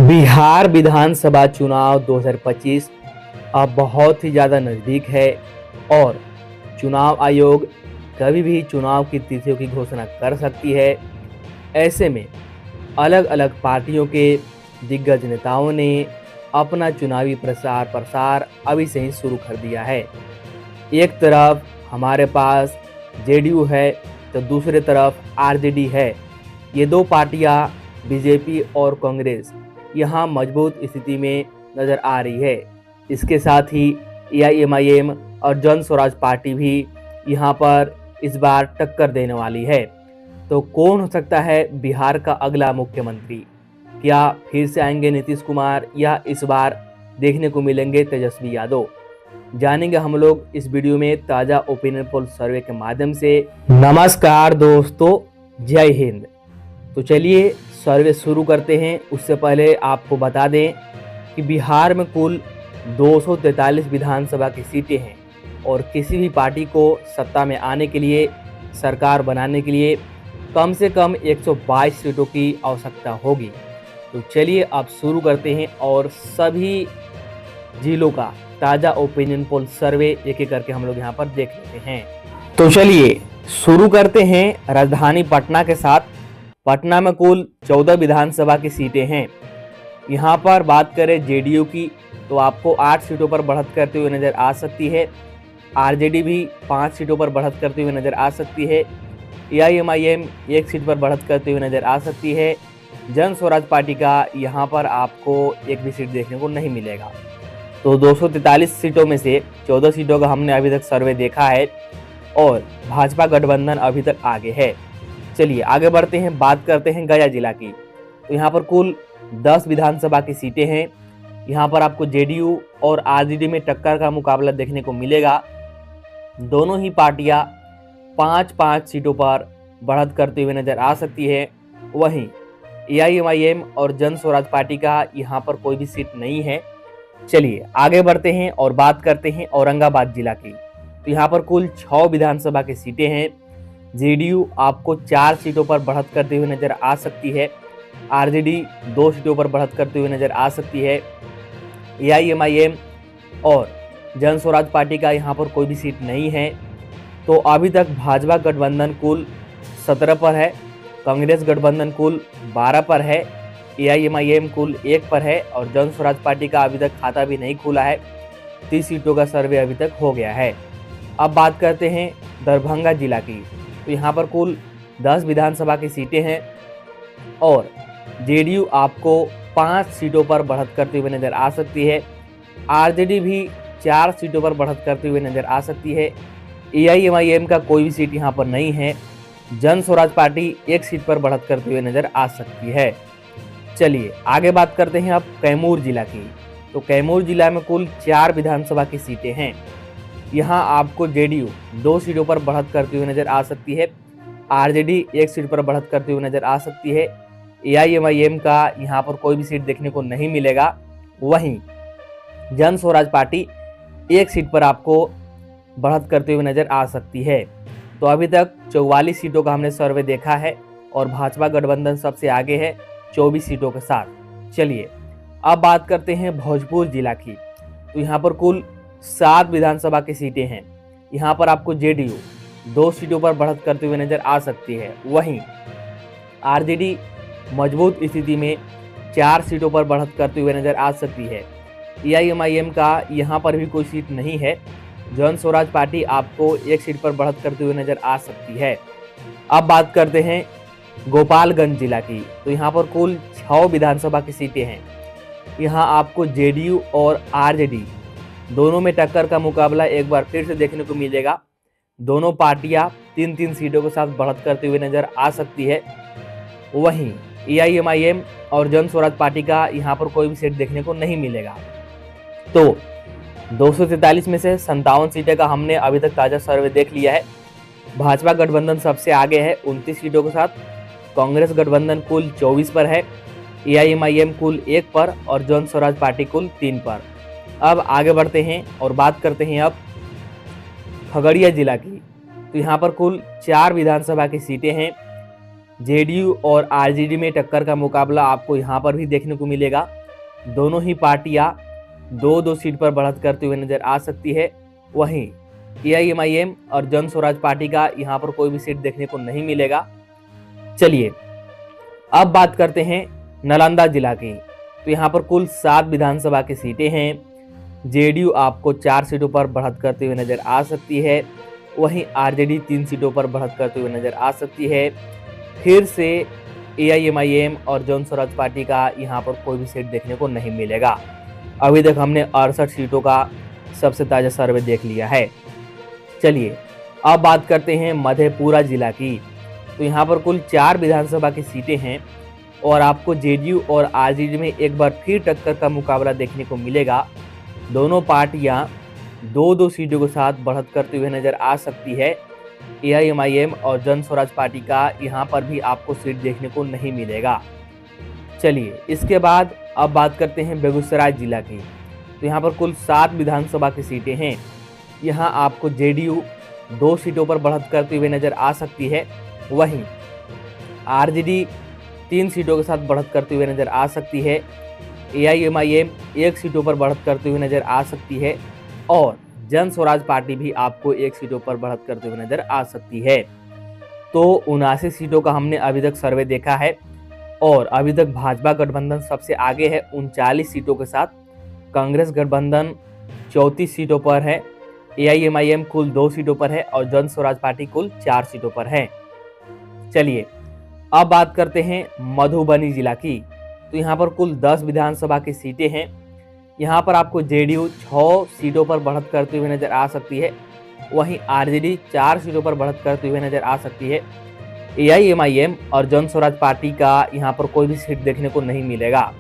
बिहार विधानसभा चुनाव 2025 अब बहुत ही ज़्यादा नज़दीक है और चुनाव आयोग कभी भी चुनाव की तिथियों की घोषणा कर सकती है। ऐसे में अलग अलग पार्टियों के दिग्गज नेताओं ने अपना चुनावी प्रचार प्रसार अभी से ही शुरू कर दिया है। एक तरफ हमारे पास जेडीयू है तो दूसरी तरफ आरजेडी है। ये दो पार्टियां बीजेपी और कांग्रेस यहाँ मजबूत स्थिति में नज़र आ रही है। इसके साथ ही एआईएमआईएम और जन स्वराज पार्टी भी यहाँ पर इस बार टक्कर देने वाली है। तो कौन हो सकता है बिहार का अगला मुख्यमंत्री? क्या फिर से आएंगे नीतीश कुमार या इस बार देखने को मिलेंगे तेजस्वी यादव? जानेंगे हम लोग इस वीडियो में ताज़ा ओपिनियन पोल सर्वे के माध्यम से। नमस्कार दोस्तों, जय हिंद। तो चलिए सर्वे शुरू करते हैं। उससे पहले आपको बता दें कि बिहार में कुल 243 विधानसभा की सीटें हैं और किसी भी पार्टी को सत्ता में आने के लिए, सरकार बनाने के लिए कम से कम 122 सीटों की आवश्यकता होगी। तो चलिए अब शुरू करते हैं और सभी जिलों का ताज़ा ओपिनियन पोल सर्वे एक एक करके हम लोग यहाँ पर देख लेते हैं। तो चलिए शुरू करते हैं राजधानी पटना के साथ। पटना में कुल 14 विधानसभा की सीटें हैं। यहाँ पर बात करें जेडीयू की तो आपको 8 सीटों पर बढ़त करते हुए नज़र आ सकती है। आरजेडी भी 5 सीटों पर बढ़त करते हुए नज़र आ सकती है। एआईएमआईएम 1 सीट पर बढ़त करते हुए नज़र आ सकती है। जन स्वराज पार्टी का यहाँ पर आपको एक भी सीट देखने को नहीं मिलेगा। तो 243 सीटों में से 14 सीटों का हमने अभी तक सर्वे देखा है और भाजपा गठबंधन अभी तक आगे है। चलिए आगे बढ़ते हैं, बात करते हैं गया जिला की। तो यहाँ पर कुल 10 विधानसभा की सीटें हैं। यहाँ पर आपको जेडीयू और आरजेडी में टक्कर का मुकाबला देखने को मिलेगा। दोनों ही पार्टियां 5-5 सीटों पर बढ़त करते हुए नजर आ सकती है। वहीं एआईएमआईएम और जन स्वराज पार्टी का यहाँ पर कोई भी सीट नहीं है। चलिए आगे बढ़ते हैं और बात करते हैं औरंगाबाद जिला की। तो यहाँ पर कुल 6 विधानसभा की सीटें हैं। जेडीयू आपको 4 सीटों पर बढ़त करते हुए नजर आ सकती है। आरजेडी 2 सीटों पर बढ़त करते हुए नजर आ सकती है। एआईएमआईएम और जन स्वराज पार्टी का यहाँ पर कोई भी सीट नहीं है। तो अभी तक भाजपा गठबंधन कुल 17 पर है, कांग्रेस गठबंधन कुल 12 पर है, एआईएमआईएम कुल 1 पर है और जन स्वराज पार्टी का अभी तक खाता भी नहीं खुला है। 30 सीटों का सर्वे अभी तक हो गया है। अब बात करते हैं दरभंगा जिला की। तो यहाँ पर कुल 10 विधानसभा की सीटें हैं और जेडीयू आपको 5 सीटों पर बढ़त करते हुए नज़र आ सकती है। आरजेडी भी 4 सीटों पर बढ़त करते हुए नज़र आ सकती है। एआईएमआईएम का कोई भी सीट यहाँ पर नहीं है। जन स्वराज पार्टी 1 सीट पर बढ़त करते हुए नज़र आ सकती है। चलिए आगे बात करते हैं अब कैमूर जिला की। तो कैमूर जिला में कुल 4 विधानसभा की सीटें हैं। यहाँ आपको जेडीयू 2 सीटों पर बढ़त करती हुई नजर आ सकती है। आरजेडी 1 सीट पर बढ़त करती हुई नजर आ सकती है। एआईएमआईएम का यहाँ पर कोई भी सीट देखने को नहीं मिलेगा। वहीं जन स्वराज पार्टी 1 सीट पर आपको बढ़त करते हुए नजर आ सकती है। तो अभी तक 44 सीटों का हमने सर्वे देखा है और भाजपा गठबंधन सबसे आगे है 24 सीटों के साथ। चलिए अब बात करते हैं भोजपुर जिला की। तो यहाँ पर कुल 7 विधानसभा की सीटें हैं। यहाँ पर आपको जेडीयू 2 सीटों पर बढ़त करते हुए नजर आ सकती है। वहीं आरजेडी मजबूत स्थिति में 4 सीटों पर बढ़त करते हुए नजर आ सकती है। एआईएमआईएम का यहाँ पर भी कोई सीट नहीं है। जन स्वराज पार्टी आपको 1 सीट पर बढ़त करते हुए नजर आ सकती है। अब बात करते हैं गोपालगंज जिला की। तो यहाँ पर कुल 6 विधानसभा की सीटें हैं। यहाँ आपको जेडीयू और आरजेडी दोनों में टक्कर का मुकाबला एक बार फिर से देखने को मिलेगा। दोनों पार्टियां 3-3 सीटों के साथ बढ़त करते हुए नजर आ सकती है। वहीं एआईएमआईएम और जन स्वराज पार्टी का यहाँ पर कोई भी सीट देखने को नहीं मिलेगा। तो 243 में से 57 सीटें का हमने अभी तक ताज़ा सर्वे देख लिया है। भाजपा गठबंधन सबसे आगे है 29 सीटों के साथ। कांग्रेस गठबंधन कुल 24 पर है। एआईएमआईएम कुल 1 पर और जन स्वराज पार्टी कुल 3 पर। अब आगे बढ़ते हैं और बात करते हैं अब खगड़िया जिला की। तो यहाँ पर कुल 4 विधानसभा की सीटें हैं। जेडीयू और आरजेडी में टक्कर का मुकाबला आपको यहाँ पर भी देखने को मिलेगा। दोनों ही पार्टियां दो दो सीट पर बढ़त करते हुए नजर आ सकती है। वहीं एआईएमआईएम और जन स्वराज पार्टी का यहाँ पर कोई भी सीट देखने को नहीं मिलेगा। चलिए अब बात करते हैं नालंदा जिला की। तो यहाँ पर कुल 7 विधानसभा की सीटें हैं। जेडीयू आपको 4 सीटों पर बढ़त करते हुए नजर आ सकती है। वहीं आरजेडी 3 सीटों पर बढ़त करते हुए नजर आ सकती है। फिर से एआईएमआईएम और जन स्वराज पार्टी का यहाँ पर कोई भी सीट देखने को नहीं मिलेगा। अभी तक हमने 68 सीटों का सबसे ताज़ा सर्वे देख लिया है। चलिए अब बात करते हैं मधेपुरा जिला की। तो यहाँ पर कुल 4 विधानसभा की सीटें हैं और आपको जेडीयू और आरजेडी में एक बार फिर टक्कर का मुकाबला देखने को मिलेगा। दोनों पार्टियां 2-2 सीटों के साथ बढ़त करते हुए नजर आ सकती है। एआईएमआईएम और जन स्वराज पार्टी का यहाँ पर भी आपको सीट देखने को नहीं मिलेगा। चलिए इसके बाद अब बात करते हैं बेगूसराय जिला की। तो यहाँ पर कुल 7 विधानसभा की सीटें हैं। यहाँ आपको जेडीयू 2 सीटों पर बढ़त करते हुए नजर आ सकती है। वहीं आरजेडी 3 सीटों के साथ बढ़त करते हुए नजर आ सकती है। एआईएमआईएम 1 सीटों पर बढ़त करते हुए नजर आ सकती है और जन स्वराज पार्टी भी आपको 1 सीटों पर बढ़त करते हुए नजर आ सकती है। तो 79 सीटों का हमने अभी तक सर्वे देखा है और अभी तक भाजपा गठबंधन सबसे आगे है 39 सीटों के साथ। कांग्रेस गठबंधन 34 सीटों पर है। एआईएमआईएम कुल 2 सीटों पर है और जन स्वराज पार्टी कुल 4 सीटों पर है। चलिए अब बात करते हैं मधुबनी जिला की। तो यहाँ पर कुल 10 विधानसभा की सीटें हैं। यहाँ पर आपको जेडीयू 6 सीटों पर बढ़त करते हुए नजर आ सकती है। वहीं आरजेडी 4 सीटों पर बढ़त करते हुए नजर आ सकती है। एआईएमआईएम और जन स्वराज पार्टी का यहाँ पर कोई भी सीट देखने को नहीं मिलेगा।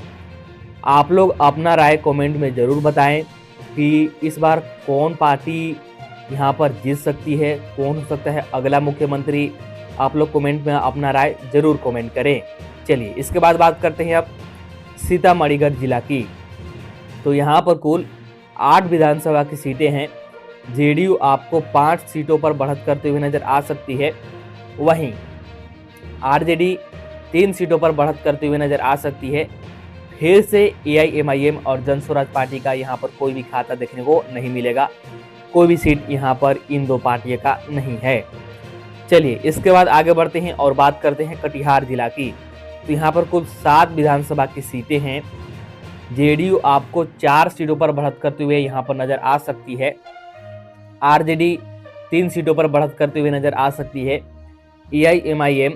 आप लोग अपना राय कमेंट में ज़रूर बताएं कि इस बार कौन पार्टी यहाँ पर जीत सकती है, कौन हो सकता है अगला मुख्यमंत्री। आप लोग कमेंट में अपना राय जरूर कमेंट करें। चलिए इसके बाद बात करते हैं अब सीतामढ़ीगढ़ जिला की। तो यहाँ पर कुल 8 विधानसभा की सीटें हैं। जेडीयू आपको 5 सीटों पर बढ़त करते हुए नजर आ सकती है। वहीं आरजेडी 3 सीटों पर बढ़त करते हुए नजर आ सकती है। फिर से एआईएमआईएम और जन स्वराज पार्टी का यहाँ पर कोई भी खाता देखने को नहीं मिलेगा। कोई भी सीट यहाँ पर इन दो पार्टियों का नहीं है। चलिए इसके बाद आगे बढ़ते हैं और बात करते हैं कटिहार जिला की। तो यहाँ पर कुल 7 विधानसभा की सीटें हैं। जेडीयू आपको 4 सीटों पर बढ़त करते हुए यहाँ पर नजर आ सकती है। आरजेडी 3 सीटों पर बढ़त करते हुए नजर आ सकती है। एआईएमआईएम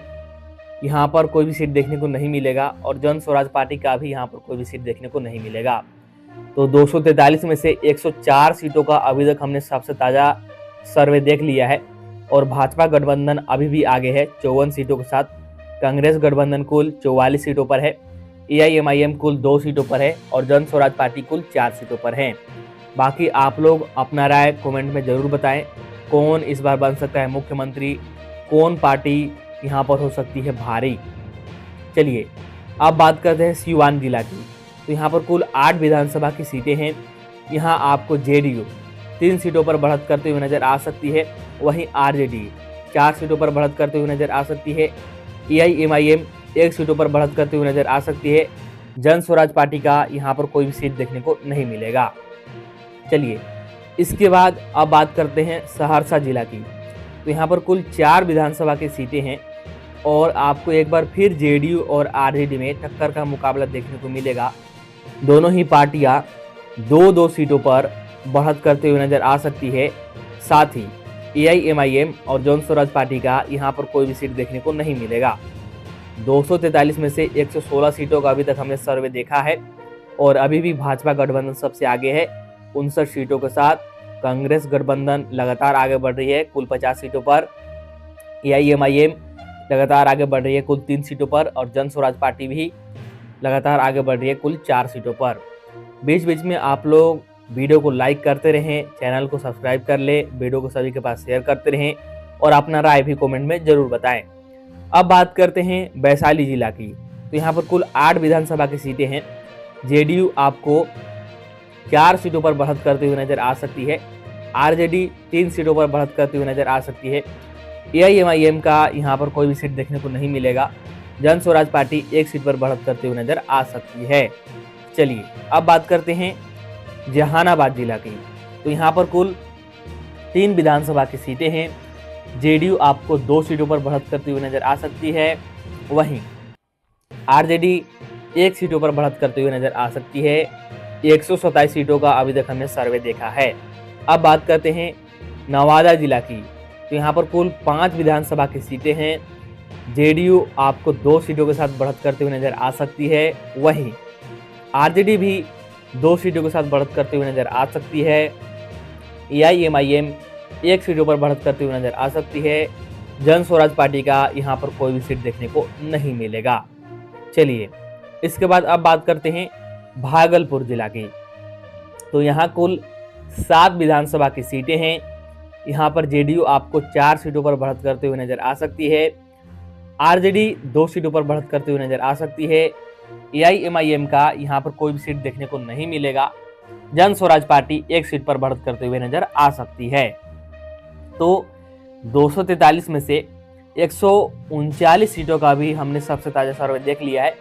यहाँ पर कोई भी सीट देखने को नहीं मिलेगा और जन स्वराज पार्टी का भी यहाँ पर कोई भी सीट देखने को नहीं मिलेगा। तो 243 में से 104 सीटों का अभी तक हमने सबसे ताज़ा सर्वे देख लिया है और भाजपा गठबंधन अभी भी आगे है 54 सीटों के साथ। कांग्रेस गठबंधन कुल 44 सीटों पर है। एआईएमआईएम कुल 2 सीटों पर है और जन स्वराज पार्टी कुल 4 सीटों पर है। बाकी आप लोग अपना राय कमेंट में ज़रूर बताएं कौन इस बार बन सकता है मुख्यमंत्री, कौन पार्टी यहाँ पर हो सकती है भारी। चलिए अब बात करते हैं सीवान जिला की। तो यहाँ पर कुल 8 विधानसभा की सीटें हैं। यहाँ आपको जेडीयू 3 सीटों पर बढ़त करते हुए नजर आ सकती है। वहीं आरजेडी 4 सीटों पर बढ़त करते हुए नजर आ सकती है। एआईएमआईएम 1 सीटों पर बढ़त करते हुए नजर आ सकती है। जन स्वराज पार्टी का यहाँ पर कोई भी सीट देखने को नहीं मिलेगा। चलिए इसके बाद अब बात करते हैं सहरसा जिला की। तो यहाँ पर कुल 4 विधानसभा की सीटें हैं और आपको एक बार फिर जेडीयू और आरजेडी में टक्कर का मुकाबला देखने को मिलेगा। दोनों ही पार्टियां 2-2 सीटों पर बढ़त करते हुए नजर आ सकती है। साथ ही एआईएमआईएम और जन स्वराज पार्टी का यहाँ पर कोई भी सीट देखने को नहीं मिलेगा। 243 में से 116 सीटों का अभी तक हमने सर्वे देखा है और अभी भी भाजपा गठबंधन सबसे आगे है 59 सीटों के साथ। कांग्रेस गठबंधन लगातार आगे बढ़ रही है कुल 50 सीटों पर। एआईएमआईएम लगातार आगे बढ़ रही है कुल 3 सीटों पर और जन स्वराज पार्टी भी लगातार आगे बढ़ रही है कुल 4 सीटों पर। बीच बीच में आप लोग वीडियो को लाइक करते रहें, चैनल को सब्सक्राइब कर ले, वीडियो को सभी के पास शेयर करते रहें और अपना राय भी कमेंट में जरूर बताएं। अब बात करते हैं वैशाली जिला की। तो यहाँ पर कुल 8 विधानसभा की सीटें हैं। जेडीयू आपको 4 सीटों पर बढ़त करते हुए नजर आ सकती है। आरजेडी 3 सीटों पर बढ़त करते हुए नजर आ सकती है। एआईएमआईएम का यहाँ पर कोई भी सीट देखने को नहीं मिलेगा। जन स्वराज पार्टी एक सीट पर बढ़त करते हुए नजर आ सकती है। चलिए अब बात करते हैं जहानाबाद जिला की। तो यहाँ पर कुल 3 विधानसभा की सीटें हैं। जेडीयू आपको 2 सीटों पर बढ़त करती हुई नजर आ सकती है, वहीं आरजेडी 1 सीटों पर बढ़त करते हुए नजर आ सकती है। 127 सीटों का अभी तक हमने सर्वे देखा है। अब बात करते हैं नवादा जिला की। तो यहाँ पर कुल 5 विधानसभा की सीटें हैं। जेडीयू आपको 2 सीटों के साथ बढ़त करते हुए नजर आ सकती है, वहीं आरजेडी भी 2 सीटों के साथ बढ़त करते हुए नजर आ सकती है। एआईएमआईएम 1 सीटों पर बढ़त करते हुए नजर आ सकती है। जन स्वराज पार्टी का यहाँ पर कोई भी सीट देखने को नहीं मिलेगा। चलिए इसके बाद अब बात करते हैं भागलपुर जिला की। तो यहाँ कुल 7 विधानसभा की सीटें हैं। यहाँ पर जेडीयू आपको 4 सीटों पर बढ़त करते हुए नजर आ सकती है। आरजेडी 2 सीटों पर बढ़त करते हुए नजर आ सकती है। एआईएमआईएम का यहाँ पर कोई भी सीट देखने को नहीं मिलेगा। जन स्वराज पार्टी 1 सीट पर बढ़त करते हुए नजर आ सकती है। तो 243 में से 139 सीटों का भी हमने सबसे ताजा सर्वे देख लिया है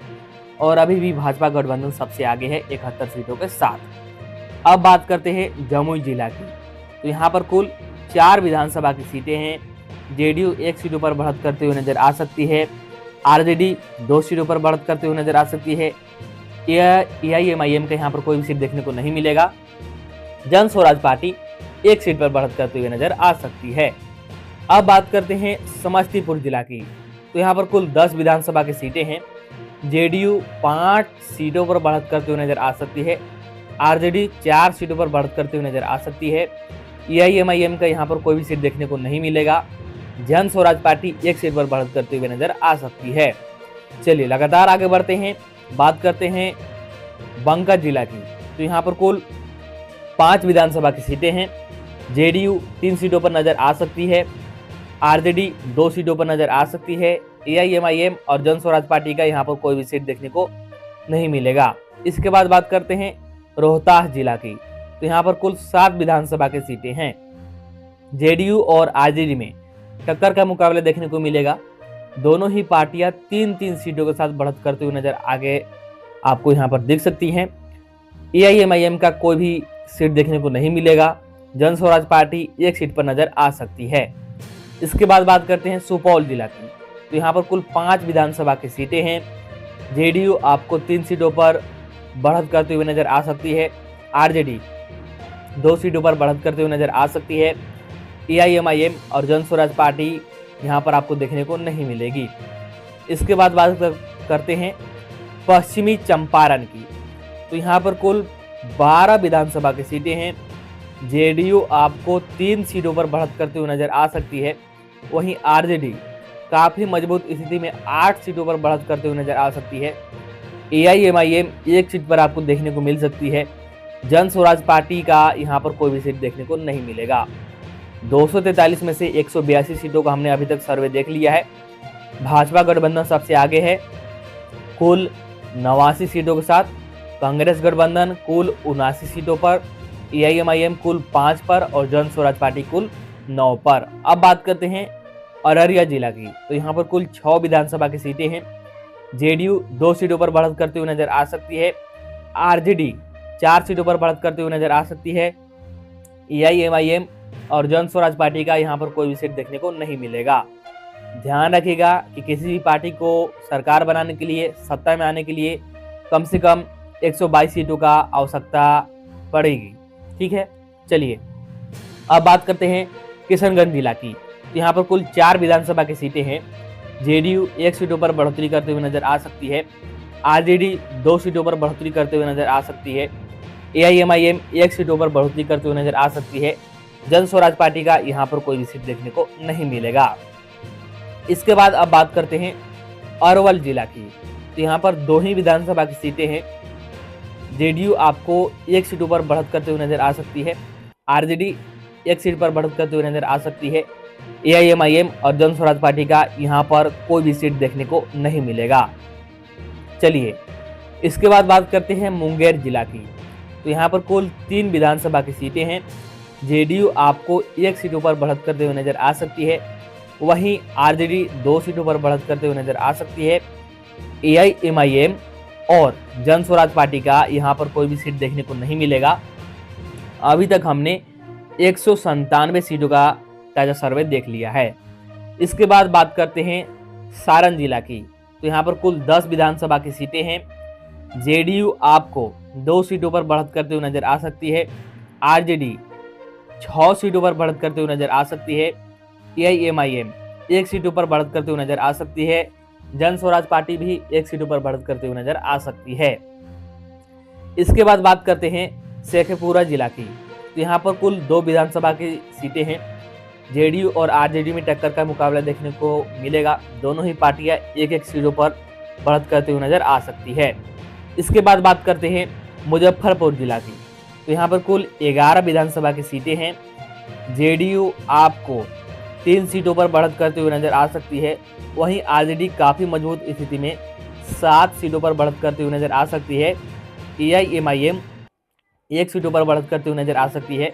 और अभी भी भाजपा गठबंधन सबसे आगे है 71 सीटों के साथ। अब बात करते हैं जमुई जिला की। तो यहाँ पर कुल 4 विधानसभा की सीटें हैं। जेडीयू 1 सीटों पर बढ़त करते हुए नजर आ सकती है। आरजेडी 2 सीटों पर बढ़त करते हुए नजर आ सकती है। एआईएमआईएम का यहाँ पर कोई भी सीट देखने को नहीं मिलेगा। जन स्वराज पार्टी 1 सीट पर बढ़त करते हुए नजर आ सकती है। अब बात करते हैं समस्तीपुर जिला की। तो यहाँ पर कुल 10 विधानसभा की सीटें हैं। जेडीयू 5 सीटों पर बढ़त करते हुए नजर आ सकती है। आरजेडी 4 सीटों पर बढ़त करते हुए नजर आ सकती है। एआईएमआईएम का यहाँ पर कोई भी सीट देखने को नहीं मिलेगा। जन स्वराज पार्टी 1 सीट पर बढ़त करते हुए नजर आ सकती है। चलिए लगातार आगे बढ़ते हैं, बात करते हैं बांका जिला की। तो यहाँ पर कुल 5 विधानसभा की सीटें हैं। जेडीयू 3 सीटों पर नजर आ सकती है। आरजेडी 2 सीटों पर नजर आ सकती है। एआईएमआईएम और जन स्वराज पार्टी का यहाँ पर कोई भी सीट देखने को नहीं मिलेगा। इसके बाद बात करते हैं रोहतास जिला की। तो यहाँ पर कुल 7 विधानसभा की सीटें हैं। जेडीयू और आरजेडी में टक्कर का मुकाबला देखने को मिलेगा। दोनों ही पार्टियां 3-3 सीटों के साथ बढ़त करते हुए नजर आगे आपको यहाँ पर दिख सकती हैं। एआईएमआईएम का कोई भी सीट देखने को नहीं मिलेगा। जन स्वराज पार्टी 1 सीट पर नजर आ सकती है। इसके बाद बात करते हैं सुपौल जिला की। तो यहाँ पर कुल 5 विधानसभा की सीटें हैं। जेडीयू आपको 3 सीटों पर बढ़त करते हुए नजर आ सकती है। आरजेडी 2 सीटों पर बढ़त करते हुए नजर आ सकती है। एआईएमआईएम और जन स्वराज पार्टी यहाँ पर आपको देखने को नहीं मिलेगी। इसके बाद बात करते हैं पश्चिमी चंपारण की। तो यहाँ पर कुल 12 विधानसभा की सीटें हैं। जेडीयू आपको 3 सीटों पर बढ़त करते हुए नजर आ सकती है, वहीं आरजेडी काफ़ी मजबूत स्थिति में 8 सीटों पर बढ़त करते हुए नजर आ सकती है। एआईएमआईएम 1 सीट पर आपको देखने को मिल सकती है। जन स्वराज पार्टी का यहाँ पर कोई भी सीट देखने को नहीं मिलेगा। 243 में से 182 सीटों का हमने अभी तक सर्वे देख लिया है। भाजपा गठबंधन सबसे आगे है कुल 89 सीटों के साथ। कांग्रेस गठबंधन कुल 79 सीटों पर, एआईएमआईएम कुल 5 पर और जन स्वराज पार्टी कुल 9 पर। अब बात करते हैं अररिया जिला की। तो यहाँ पर कुल 6 विधानसभा की सीटें हैं। जेडीयू 2 सीटों पर बढ़त करते हुए नजर आ सकती है। आरजेडी 4 सीटों पर बढ़त करते हुए नजर आ सकती है। एआईएमआईएम और जन स्वराज पार्टी का यहाँ पर कोई भी सीट देखने को नहीं मिलेगा। ध्यान रखिएगा कि किसी भी पार्टी को सरकार बनाने के लिए, सत्ता में आने के लिए कम से कम 122 सीटों का आवश्यकता पड़ेगी। ठीक है, चलिए अब बात करते हैं किशनगंज जिला की। यहाँ पर कुल 4 विधानसभा की सीटें हैं। जेडीयू 1 सीटों पर बढ़ोतरी करते हुए नजर आ सकती है। आरजेडी 2 सीटों पर बढ़ोतरी करते हुए नजर आ सकती है। एआईएमआईएम 1 सीटों पर बढ़ोतरी करते हुए नजर आ सकती है। जन स्वराज पार्टी का यहाँ पर कोई भी सीट देखने को नहीं मिलेगा। इसके बाद अब बात करते हैं अरवल जिला की। तो यहाँ पर 2 ही विधानसभा की सीटें हैं। जेडीयू आपको 1 सीटों पर बढ़त करते हुए नजर आ सकती है। आरजेडी 1 सीट पर बढ़त करते हुए नजर आ सकती है। एआईएमआईएम और जन स्वराज पार्टी का यहाँ पर कोई भी सीट देखने को नहीं मिलेगा। चलिए इसके बाद बात करते हैं मुंगेर जिला की। तो यहाँ पर कुल 3 विधानसभा की सीटें हैं। जेडीयू आपको 1 सीटों पर बढ़त करते हुए नजर आ सकती है। वहीं आरजेडी 2 सीटों पर बढ़त करते हुए नजर आ सकती है। एआईएमआईएम और जन स्वराज पार्टी का यहाँ पर कोई भी सीट देखने को नहीं मिलेगा। अभी तक हमने 197 सीटों का ताजा सर्वे देख लिया है। इसके बाद बात करते हैं सारण जिला की। तो यहाँ पर कुल 10 विधानसभा की सीटें हैं। जेडीयू आपको 2 सीटों पर बढ़त करते हुए नजर आ सकती है। आरजेडी 6 सीटों पर बढ़त करते हुए नजर आ सकती है। एआईएमआईएम 1 सीटों पर बढ़त करते हुए नजर आ सकती है। जन स्वराज पार्टी भी 1 सीटों पर बढ़त करते हुए नजर आ सकती है। इसके बाद बात करते हैं शेखपुरा जिला की। तो यहाँ पर कुल 2 विधानसभा की सीटें हैं। जेडीयू और आरजेडी में टक्कर का मुकाबला देखने को मिलेगा। दोनों ही पार्टियां 1-1 सीटों पर बढ़त करते हुए नजर आ सकती है। इसके बाद बात करते हैं मुजफ्फरपुर जिला की। तो यहाँ पर कुल 11 विधानसभा की सीटें हैं। जेडीयू आपको 3 सीटों पर बढ़त करते हुए नजर आ सकती है। वहीं आरजेडी काफ़ी मजबूत स्थिति में 7 सीटों पर बढ़त करते हुए नजर आ सकती है। एआईएमआईएम 1 सीटों पर बढ़त करते हुए नजर आ सकती है।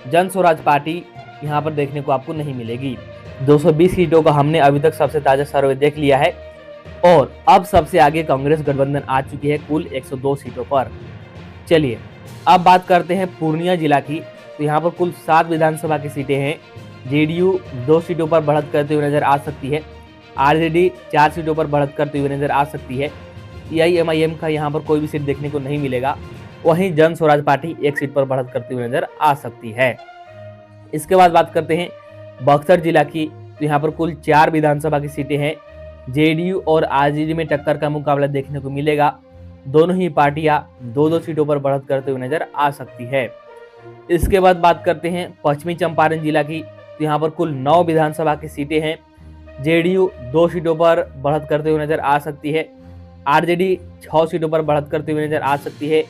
जन स्वराज पार्टी यहाँ पर देखने को आपको नहीं मिलेगी। 220 सीटों का हमने अभी तक सबसे ताज़ा सर्वे देख लिया है और अब सबसे आगे कांग्रेस गठबंधन आ चुकी है कुल 102 सीटों पर। चलिए अब बात करते हैं पूर्णिया जिला की। तो यहाँ पर कुल 7 विधानसभा की सीटें हैं। जेडीयू 2 सीटों पर बढ़त करते हुए नजर आ सकती है। आरजेडी 4 सीटों पर बढ़त करते हुए नजर आ सकती है। एआईएमआईएम का यहाँ पर कोई भी सीट देखने को नहीं मिलेगा। वहीं जन स्वराज पार्टी 1 सीट पर बढ़त करते हुए नजर आ सकती है। इसके बाद बात करते हैं बक्सर जिला की। तो यहाँ पर कुल 4 विधानसभा की सीटें हैं। जेडीयू और आरजेडी में टक्कर का मुकाबला देखने को मिलेगा। दोनों ही पार्टियां 2-2 सीटों पर बढ़त करते हुए नजर आ सकती है। इसके बाद बात करते हैं पश्चिमी चंपारण जिला की। तो यहाँ पर कुल 9 विधानसभा की सीटें हैं। जेडीयू 2 सीटों पर बढ़त करते हुए नजर आ सकती है। आरजेडी 6 सीटों पर बढ़त करते हुए नजर आ सकती है।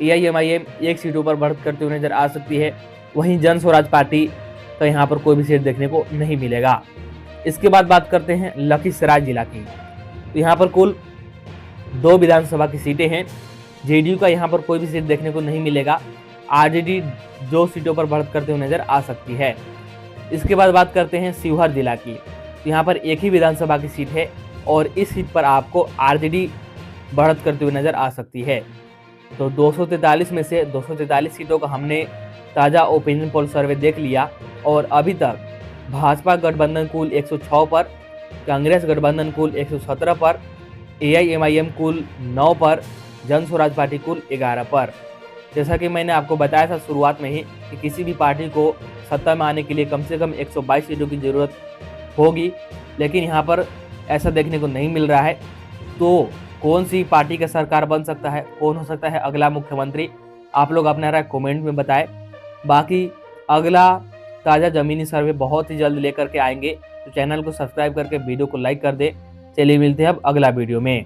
एआईएमआईएम 1 सीटों पर बढ़त करते हुए नजर आ सकती है। वहीं जन स्वराज पार्टी का यहाँ पर कोई भी सीट देखने को नहीं मिलेगा। इसके बाद बात करते हैं लखीसराय जिला की। तो यहाँ पर कुल 2 विधानसभा की सीटें हैं। जेडीयू का यहाँ पर कोई भी सीट देखने को नहीं मिलेगा। आरजेडी 2 सीटों पर बढ़त करते हुए नजर आ सकती है। इसके बाद बात करते हैं शिवहर जिला की। तो यहाँ पर एक ही विधानसभा की सीट है और इस सीट पर आपको आरजेडी बढ़त करते हुए नजर आ सकती है। तो 243 में से 243 सीटों का हमने ताज़ा ओपिनियन पोल सर्वे देख लिया और अभी तक भाजपा गठबंधन कुल 106 पर, कांग्रेस गठबंधन कुल 117 पर, एआईएमआईएम कुल 9 पर, जन स्वराज पार्टी कुल 11 पर। जैसा कि मैंने आपको बताया था शुरुआत में ही कि किसी भी पार्टी को सत्ता में आने के लिए कम से कम 122 सीटों की ज़रूरत होगी, लेकिन यहाँ पर ऐसा देखने को नहीं मिल रहा है। तो कौन सी पार्टी का सरकार बन सकता है, कौन हो सकता है अगला मुख्यमंत्री, आप लोग अपना राय कमेंट में बताएं। बाकी अगला ताज़ा ज़मीनी सर्वे बहुत ही जल्द लेकर के आएंगे, तो चैनल को सब्सक्राइब करके वीडियो को लाइक कर दें। चलिए मिलते हैं अब अगला वीडियो में।